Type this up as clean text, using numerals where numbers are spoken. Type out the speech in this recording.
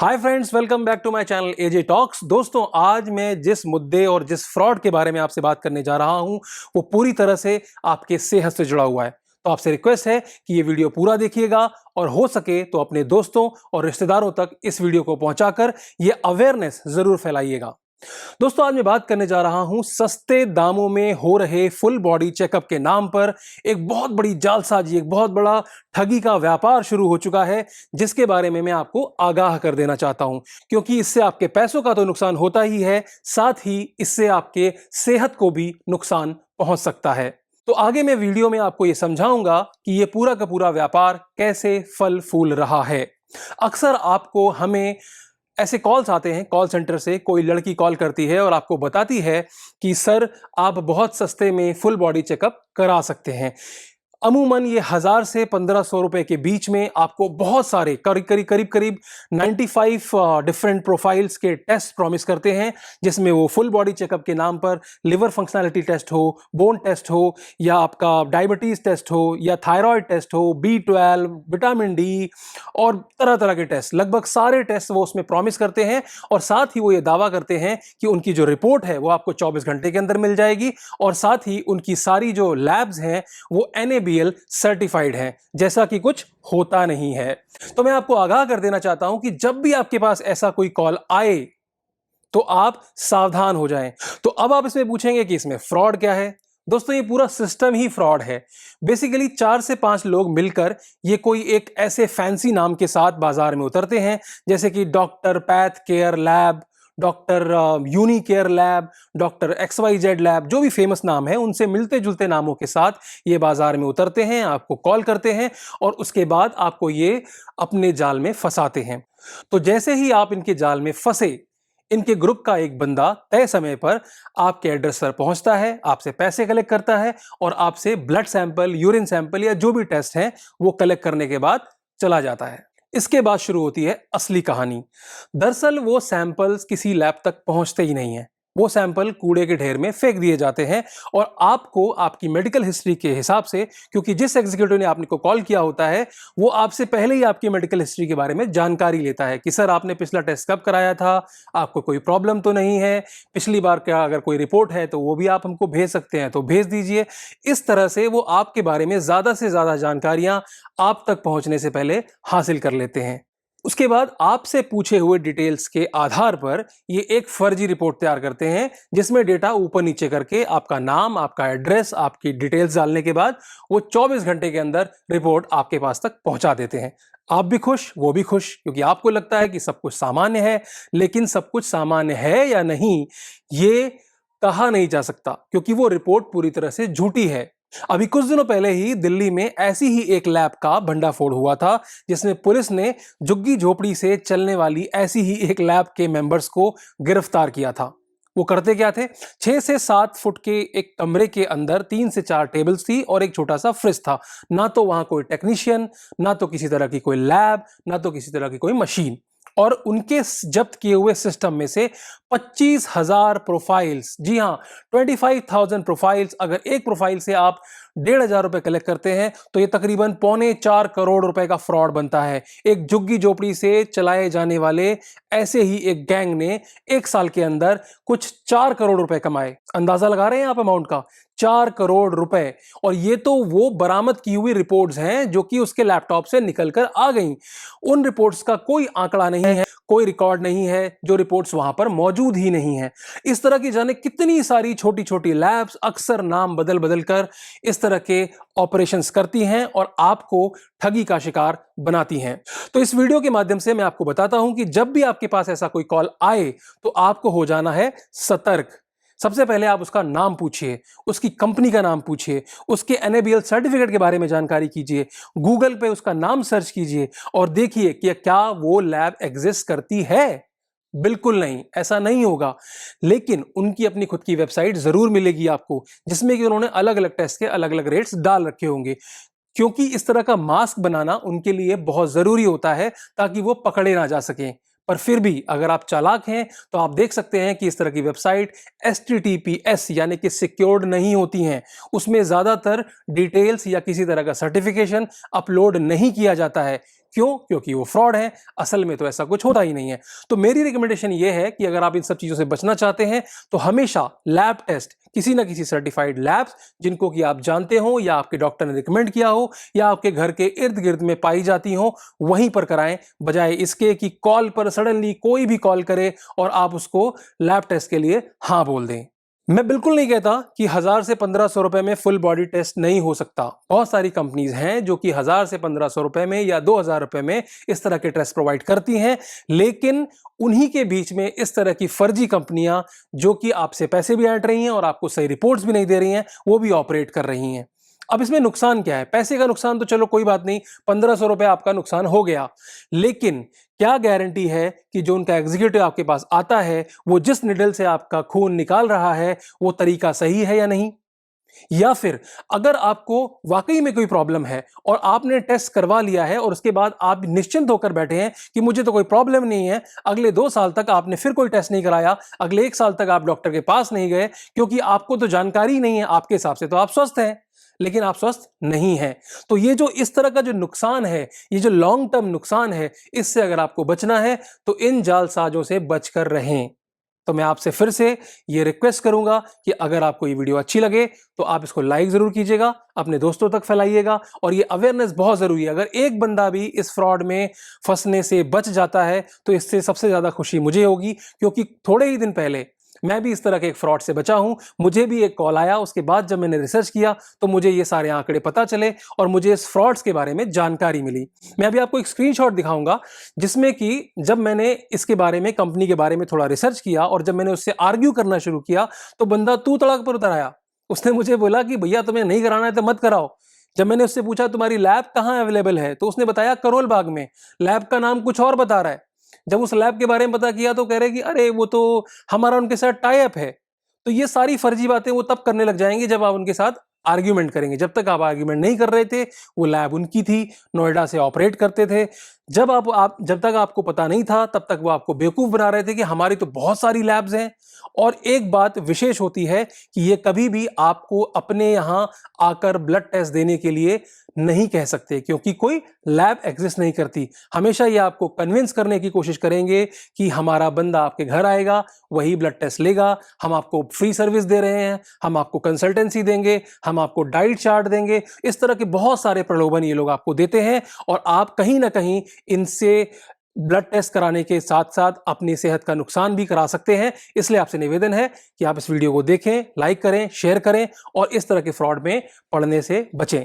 Hi friends, welcome back to my channel AJ talks. दोस्तों, आज मैं जिस मुद्दे और जिस फ्रॉड के बारे में आपसे बात करने जा रहा हूं वो पूरी तरह से आपके सेहत से जुड़ा हुआ है। तो आपसे रिक्वेस्ट है कि ये वीडियो पूरा देखिएगा और हो सके तो अपने दोस्तों और रिश्तेदारों तक इस वीडियो को पहुंचाकर ये अवेयरनेस जरूर फैलाइएगा। दोस्तों, आज मैं बात करने जा रहा हूं सस्ते दामों में हो रहे फुल बॉडी चेकअप के नाम पर एक बहुत बड़ी जालसाजी, एक बहुत बड़ा ठगी का व्यापार शुरू हो चुका है, जिसके बारे में मैं आपको आगाह कर देना चाहता हूं। क्योंकि इससे आपके पैसों का तो नुकसान होता ही है, साथ ही इससे आपके सेहत को भी नुकसान पहुंच सकता है। तो आगे मैं वीडियो में आपको यह समझाऊंगा कि यह पूरा का पूरा व्यापार कैसे फल फूल रहा है। अक्सर आपको हमें ऐसे कॉल्स आते हैं, कॉल सेंटर से कोई लड़की कॉल करती है और आपको बताती है कि सर, आप बहुत सस्ते में फुल बॉडी चेकअप करा सकते हैं। अमूमन ये 1000 से 1500 रुपए के बीच में आपको बहुत सारे करीब 95 डिफरेंट प्रोफाइल्स के टेस्ट प्रॉमिस करते हैं, जिसमें वो फुल बॉडी चेकअप के नाम पर लिवर फंक्शनैलिटी टेस्ट हो, बोन टेस्ट हो, या आपका डायबिटीज टेस्ट हो, या थायराइड टेस्ट हो, B12, विटामिन डी और तरह तरह के टेस्ट, लगभग सारे टेस्ट वो उसमें प्रॉमिस करते हैं। और साथ ही वो ये दावा करते हैं कि उनकी जो रिपोर्ट है वो आपको 24 घंटे के अंदर मिल जाएगी, और साथ ही उनकी सारी जो लैब्स हैं वो NABL सर्टिफाइड है, जैसा कि कुछ होता नहीं है। तो मैं आपको आगाह कर देना चाहता हूं कि जब भी आपके पास ऐसा कोई कॉल आए तो आप सावधान हो जाएं। तो अब आप इसमें पूछेंगे कि इसमें फ्रॉड क्या है। दोस्तों, ये पूरा सिस्टम ही फ्रॉड है। बेसिकली 4 से 5 लोग मिलकर ये कोई एक ऐसे फैंसी नाम के साथ बाजार में उतरते हैं, जैसे कि doctor path care lab, doctor Unicare lab, doctor XYZ lab, जो भी फेमस नाम है उनसे मिलते जुलते नामों के साथ ये बाजार में उतरते हैं, आपको कॉल करते हैं और उसके बाद आपको ये अपने जाल में फंसाते हैं। तो जैसे ही आप इनके जाल में फंसे, इनके ग्रुप का एक बंदा तय समय पर आपके एड्रेस पर पहुंचता है, आपसे पैसे कलेक्ट करता है और आपसे ब्लड सैंपल, यूरिन सैंपल या जो भी टेस्ट हैं वो कलेक्ट करने के बाद चला जाता है। इसके बाद शुरू होती है असली कहानी। दरअसल वो सैंपल्स किसी लैब तक पहुंचते ही नहीं है, वो सैंपल कूड़े के ढेर में फेंक दिए जाते हैं। और आपको आपकी मेडिकल हिस्ट्री के हिसाब से, क्योंकि जिस एग्जीक्यूटिव ने आपको कॉल किया होता है वो आपसे पहले ही आपकी मेडिकल हिस्ट्री के बारे में जानकारी लेता है कि सर, आपने पिछला टेस्ट कब कराया था, आपको कोई प्रॉब्लम तो नहीं है, पिछली बार क्या अगर कोई रिपोर्ट है तो वो भी आप हमको भेज सकते हैं तो भेज दीजिए। इस तरह से वो आपके बारे में ज्यादा से ज्यादा जानकारियां आप तक पहुंचने से पहले हासिल कर लेते हैं। उसके बाद आपसे पूछे हुए डिटेल्स के आधार पर ये एक फर्जी रिपोर्ट तैयार करते हैं, जिसमें डेटा ऊपर नीचे करके आपका नाम, आपका एड्रेस, आपकी डिटेल्स डालने के बाद वो 24 घंटे के अंदर रिपोर्ट आपके पास तक पहुंचा देते हैं। आप भी खुश, वो भी खुश, क्योंकि आपको लगता है कि सब कुछ सामान्य है। लेकिन सब कुछ सामान्य है या नहीं, ये कहा नहीं जा सकता, क्योंकि वो रिपोर्ट पूरी तरह से झूठी है। अभी कुछ दिनों पहले ही दिल्ली में ऐसी ही एक लैब का भंडाफोड़ हुआ था, जिसमें पुलिस ने झुग्गी झोपड़ी से चलने वाली ऐसी ही एक लैब के मेंबर्स को गिरफ्तार किया था। वो करते क्या थे? 6 से 7 फुट के एक कमरे के अंदर 3 से 4 टेबल्स थी और एक छोटा सा फ्रिज था। ना तो वहां कोई टेक्नीशियन, ना तो किसी तरह की कोई लैब, ना तो किसी तरह की कोई मशीन। और उनके जब्त किए हुए सिस्टम में से 25,000 प्रोफाइल्स, जी हां, 25,000 प्रोफाइल्स, अगर एक प्रोफाइल से आप 1,500 रुपए कलेक्ट करते हैं तो ये तकरीबन 3.25 करोड़ रुपए का फ्रॉड बनता है। एक झुग्गी झोपड़ी से चलाए जाने वाले ऐसे ही एक गैंग ने 1 साल के अंदर कुछ 4 करोड़ रुपए कमाए। अंदाजा लगा रहे हैं आप अमाउंट का? 4 करोड़ रुपए। और ये तो वो बरामद की हुई रिपोर्ट्स हैं जो कि उसके लैपटॉप से निकलकर आ गईं। उन रिपोर्ट्स का कोई आंकड़ा नहीं है, कोई रिकॉर्ड नहीं है, जो रिपोर्ट्स वहां पर मौजूद ही नहीं है। इस तरह की जाने कितनी सारी छोटी छोटी लैब्स अक्सर नाम बदल बदल कर इस तरह के ऑपरेशंस करती हैं और आपको ठगी का शिकार बनाती हैं। तो इस वीडियो के माध्यम से मैं आपको बताता हूं कि जब भी आपके पास ऐसा कोई कॉल आए तो आपको हो जाना है सतर्क। सबसे पहले आप उसका नाम पूछिए, उसकी कंपनी का नाम पूछिए, उसके NABL सर्टिफिकेट के बारे में जानकारी कीजिए, गूगल पे उसका नाम सर्च कीजिए और देखिए कि क्या वो लैब एग्जिस्ट करती है। बिल्कुल नहीं, ऐसा नहीं होगा। लेकिन उनकी अपनी खुद की वेबसाइट जरूर मिलेगी आपको, जिसमें कि उन्होंने अलग अलग टेस्ट के अलग अलग रेट्स डाल रखे होंगे, क्योंकि इस तरह का मास्क बनाना उनके लिए बहुत जरूरी होता है ताकि वो पकड़े ना जा सकें। पर फिर भी अगर आप चालाक हैं तो आप देख सकते हैं कि इस तरह की वेबसाइट HTTPS यानी कि सिक्योर्ड नहीं होती हैं। उसमें ज्यादातर डिटेल्स या किसी तरह का सर्टिफिकेशन अपलोड नहीं किया जाता है। क्यों? क्योंकि वो फ्रॉड है। असल में तो ऐसा कुछ होता ही नहीं है। तो मेरी रिकमेंडेशन ये है कि अगर आप इन सब चीजों से बचना चाहते हैं तो हमेशा लैब टेस्ट किसी ना किसी सर्टिफाइड लैब्स जिनको कि आप जानते हो या आपके डॉक्टर ने रिकमेंड किया हो या आपके घर के इर्द गिर्द में पाई जाती हो, वहीं पर कराएं, बजाय इसके कि कॉल पर सडनली कोई भी कॉल करे और आप उसको लैब टेस्ट के लिए हां बोल दें। मैं बिल्कुल नहीं कहता कि 1000 से 1500 रुपए में फुल बॉडी टेस्ट नहीं हो सकता। बहुत सारी कंपनीज हैं जो कि 1000 से 1500 रुपए में या 2000 रुपए में इस तरह के टेस्ट प्रोवाइड करती हैं, लेकिन उन्हीं के बीच में इस तरह की फर्जी कंपनियां जो कि आपसे पैसे भी ऐंठ रही हैं और आपको सही रिपोर्ट्स भी नहीं दे रही हैं, वो भी ऑपरेट कर रही हैं। अब इसमें नुकसान क्या है? पैसे का नुकसान तो चलो कोई बात नहीं, 1500 रुपए आपका नुकसान हो गया, लेकिन क्या गारंटी है कि जो उनका एग्जीक्यूटिव आपके पास आता है वो जिस निडल से आपका खून निकाल रहा है वो तरीका सही है या नहीं? या फिर अगर आपको वाकई में कोई प्रॉब्लम है और आपने टेस्ट करवा लिया है और उसके बाद आप निश्चिंत होकर बैठे हैं कि मुझे तो कोई प्रॉब्लम नहीं है, अगले 2 साल तक आपने फिर कोई टेस्ट नहीं कराया, अगले 1 साल तक आप डॉक्टर के पास नहीं गए क्योंकि आपको तो जानकारी नहीं है, आपके हिसाब से तो आप स्वस्थ हैं, लेकिन आप स्वस्थ नहीं हैं। तो ये जो इस तरह का जो नुकसान है, ये जो लॉन्ग टर्म नुकसान है, इससे अगर आपको बचना है तो इन जालसाजों से बचकर रहें। तो मैं आपसे फिर से ये रिक्वेस्ट करूंगा कि अगर आपको ये वीडियो अच्छी लगे तो आप इसको लाइक जरूर कीजिएगा, अपने दोस्तों तक फैलाइएगा, और ये अवेयरनेस बहुत जरूरी है। अगर एक बंदा भी इस फ्रॉड में फंसने से बच जाता है तो इससे सबसे ज्यादा खुशी मुझे होगी, क्योंकि थोड़े ही दिन पहले मैं भी इस तरह के एक फ्रॉड से बचा हूं। मुझे भी एक कॉल आया, उसके बाद जब मैंने रिसर्च किया तो मुझे ये सारे आंकड़े पता चले और मुझे इस फ्रॉड्स के बारे में जानकारी मिली। मैं अभी आपको एक स्क्रीनशॉट दिखाऊंगा जिसमें कि जब मैंने इसके बारे में, कंपनी के बारे में थोड़ा रिसर्च किया और जब मैंने उससे आर्ग्यू करना शुरू किया तो बंदा तू तड़ाक पर उतर आया। उसने मुझे बोला कि भैया तुम्हें नहीं कराना है तो मत कराओ। जब मैंने उससे पूछा तुम्हारी लैब कहाँ अवेलेबल है तो उसने बताया करोल बाग में। लैब का नाम कुछ और बता रहा है। जब उस लैब के बारे में पता किया तो कह रहे कि अरे वो तो हमारा उनके साथ टाई अप है। तो ये सारी फर्जी बातें वो तब करने लग जाएंगे जब आप उनके साथ आर्ग्यूमेंट करेंगे। जब तक आप आर्ग्यूमेंट नहीं कर रहे थे, वो लैब उनकी थी, नोएडा से ऑपरेट करते थे। जब तक आपको पता नहीं था तब तक वो आपको बेवकूफ बना रहे थे कि हमारी तो बहुत सारी लैब्स हैं। और एक बात विशेष होती है कि ये कभी भी आपको अपने यहां आकर ब्लड टेस्ट देने के लिए नहीं कह सकते, क्योंकि कोई लैब एग्जिस्ट नहीं करती। हमेशा ये आपको कन्विंस करने की कोशिश करेंगे कि हमारा बंदा आपके घर आएगा, वही ब्लड टेस्ट लेगा, हम आपको फ्री सर्विस दे रहे हैं, हम आपको कंसल्टेंसी देंगे, हम आपको डाइट चार्ट देंगे। इस तरह के बहुत सारे प्रलोभन ये लोग आपको देते हैं और आप कहीं ना कहीं इनसे ब्लड टेस्ट कराने के साथ साथ अपनी सेहत का नुकसान भी करा सकते हैं। इसलिए आपसे निवेदन है कि आप इस वीडियो को देखें, लाइक करें, शेयर करें और इस तरह के फ्रॉड में पड़ने से बचें।